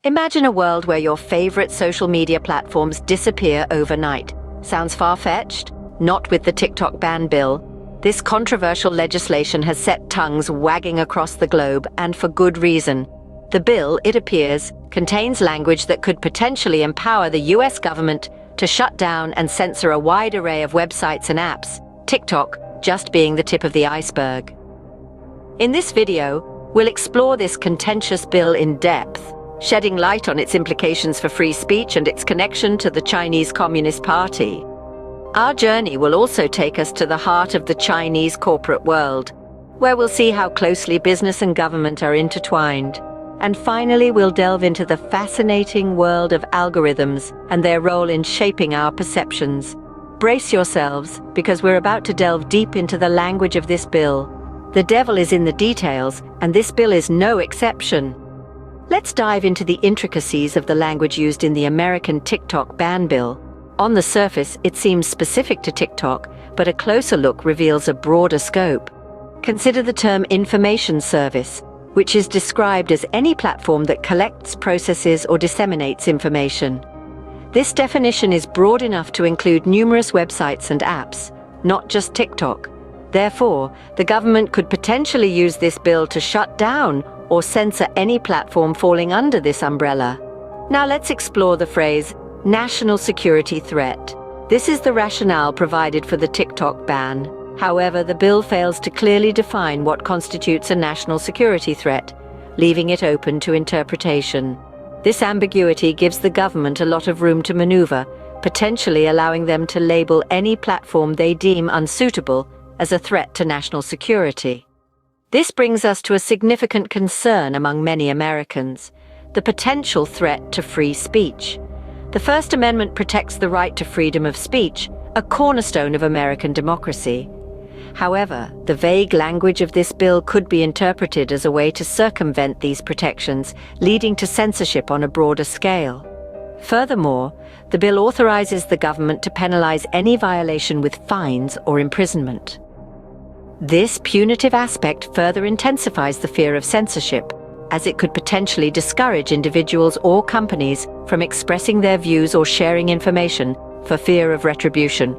Imagine a world where your favorite social media platforms disappear overnight. Sounds far-fetched? Not with the TikTok ban bill. This controversial legislation has set tongues wagging across the globe, and for good reason. The bill, it appears, contains language that could potentially empower the US government to shut down and censor a wide array of websites and apps, TikTok just being the tip of the iceberg. In this video, we'll explore this contentious bill in depth, shedding light on its implications for free speech and its connection to the Chinese Communist Party. Our journey will also take us to the heart of the Chinese corporate world, where we'll see how closely business and government are intertwined. And finally, we'll delve into the fascinating world of algorithms and their role in shaping our perceptions. Brace yourselves, because we're about to delve deep into the language of this bill. The devil is in the details, and this bill is no exception. Let's dive into the intricacies of the language used in the American TikTok ban bill. On the surface, it seems specific to TikTok, but a closer look reveals a broader scope. Consider the term information service, which is described as any platform that collects, processes, or disseminates information. This definition is broad enough to include numerous websites and apps, not just TikTok. Therefore, the government could potentially use this bill to shut down or censor any platform falling under this umbrella. Now let's explore the phrase, national security threat. This is the rationale provided for the TikTok ban. However, the bill fails to clearly define what constitutes a national security threat, leaving it open to interpretation. This ambiguity gives the government a lot of room to maneuver, potentially allowing them to label any platform they deem unsuitable as a threat to national security. This brings us to a significant concern among many Americans: the potential threat to free speech. The First Amendment protects the right to freedom of speech, a cornerstone of American democracy. However, the vague language of this bill could be interpreted as a way to circumvent these protections, leading to censorship on a broader scale. Furthermore, the bill authorizes the government to penalize any violation with fines or imprisonment. This punitive aspect further intensifies the fear of censorship, as it could potentially discourage individuals or companies from expressing their views or sharing information for fear of retribution.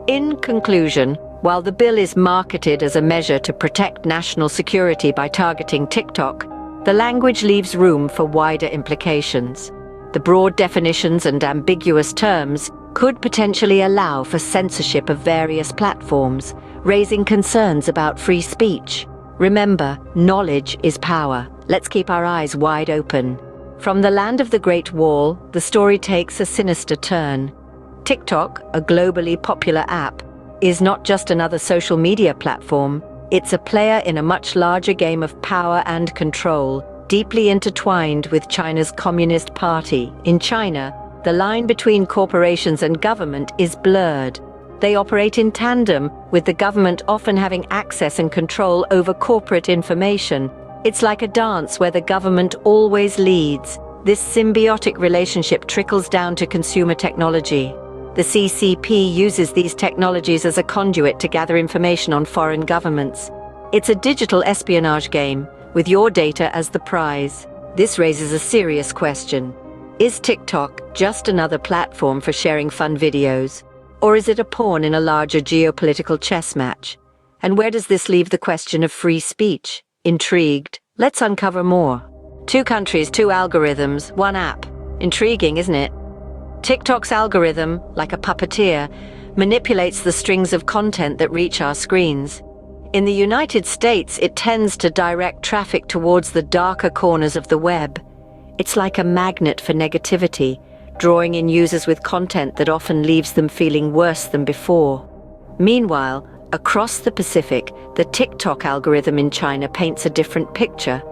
In conclusion, while the bill is marketed as a measure to protect national security by targeting TikTok, the language leaves room for wider implications. The broad definitions and ambiguous terms could potentially allow for censorship of various platforms, raising concerns about free speech. Remember, knowledge is power. Let's keep our eyes wide open. From the land of the Great Wall, the story takes a sinister turn. TikTok, a globally popular app, is not just another social media platform. It's a player in a much larger game of power and control, deeply intertwined with China's Communist Party. In China, the line between corporations and government is blurred. They operate in tandem, with the government often having access and control over corporate information. It's like a dance where the government always leads. This symbiotic relationship trickles down to consumer technology. The CCP uses these technologies as a conduit to gather information on foreign governments. It's a digital espionage game, with your data as the prize. This raises a serious question. Is TikTok just another platform for sharing fun videos? Or is it a pawn in a larger geopolitical chess match? And where does this leave the question of free speech? Intrigued? Let's uncover more. 2 countries, 2 algorithms, 1 app. Intriguing, isn't it? TikTok's algorithm, like a puppeteer, manipulates the strings of content that reach our screens. In the United States, it tends to direct traffic towards the darker corners of the web. It's like a magnet for negativity, drawing in users with content that often leaves them feeling worse than before. Meanwhile, across the Pacific, the TikTok algorithm in China paints a different picture.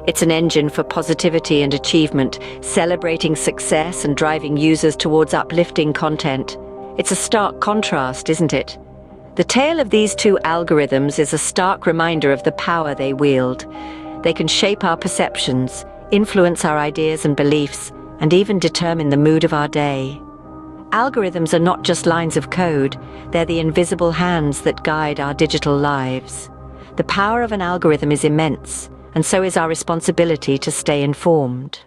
It's an engine for positivity and achievement, celebrating success and driving users towards uplifting content. It's a stark contrast, isn't it? The tale of these 2 algorithms is a stark reminder of the power they wield. They can shape our perceptions, influence our ideas and beliefs, and even determine the mood of our day. Algorithms are not just lines of code, they're the invisible hands that guide our digital lives. The power of an algorithm is immense, and so is our responsibility to stay informed.